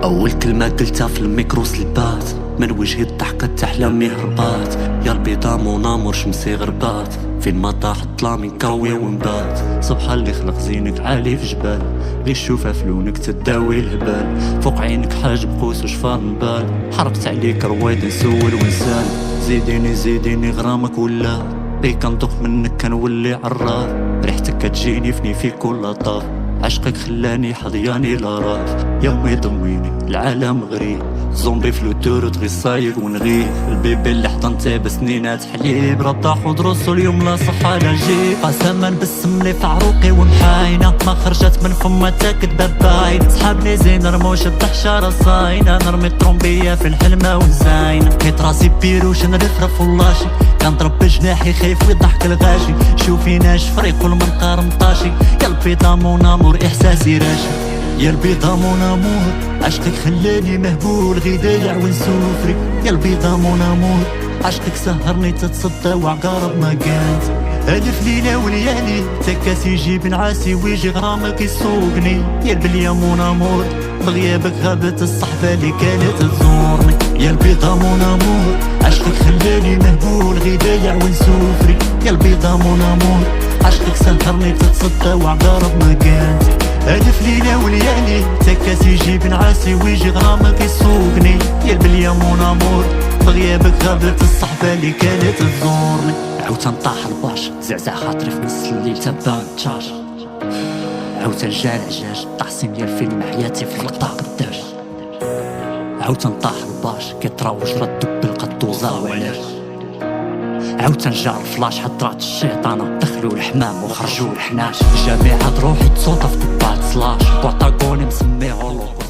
اول كلمة قلتها في الميكرو سلبات من وجهي الضحكة تحلامي هربات. يا البيضا مون امور شمسي غربات فين ما طاح الظلام نكوي ونبات. سبحان اللي خلق زينك عالي في جبال اللي تشوفها في لونك تداوي الهبال. فوق عينك حاجب قوس وشفار نبال حرقت عليك رويد نسول ونسال. زيديني زيديني غرامك ولا بيك كندوق منك كنولي عراف. ريحتك كتجيني فني في كل طاف عشقك خلاني حضياني لاراف. يومي ضميني العالم غريب زومبي فلوتور تغي صايق ونغيب. البيبي اللي حضنته بسنينات حليب رطاح ودروسو اليوم لا صحة لا جيب. قسما بالسم لي في عروقي ومحاينة ما خرجت من فما تاكد باين. صحابني زين رموش الضحشة صاينة نرمي الطرومبية في الحلمة ونزاينة. كيت راسي بيروش نرفرف واللاشي كنضرب بجناحي خايف ويضحك الغاشي. شوفيناش فريق والمنقار مطاشي يا البيضا مون امور احساسي راشي. يا البيضا مون امور عشقك خلاني مهبول غدايع ونسوفري. يا البيضا مون امور عشقك سهرني تتصدى وعقارب ما كانت. الف ليلة وليالي تكاسي يجيب نعاسي ويجي غرامك يسوقني. يا البليا مون امور بغيابك غابت الصحبة اللي كانت تزورني. يا البيضا مون امور عشقك خلاني مهبول غدايع ونسوفري. يا البيضا مون امور عشقك سهرني تتصدى وعقارب ما كانت. الف ليلة وليالي تكاسي يجيب نعاسي ويجي غرامك يسوقني. يا البليا مون امور بغيابك غابت الصحبة اللي كانت تزورني. عاوتا نطاح الباش زعزع خاطري في نص الليل تبان تشاش. عاوتا نجا العجاج طاحسين ديال فيلم حياتي في اللقطة قداش. عاوتا نطاح الباش كيتراوج رد بالقدوزة وعلاش. عاوتا نجا الفلاش حضرات الشيطانة دخلوا الحمام وخرجوا الحناش. جامعة روحي تصوت في طبات سلاش بوطاغوني مسميه هولوكوست.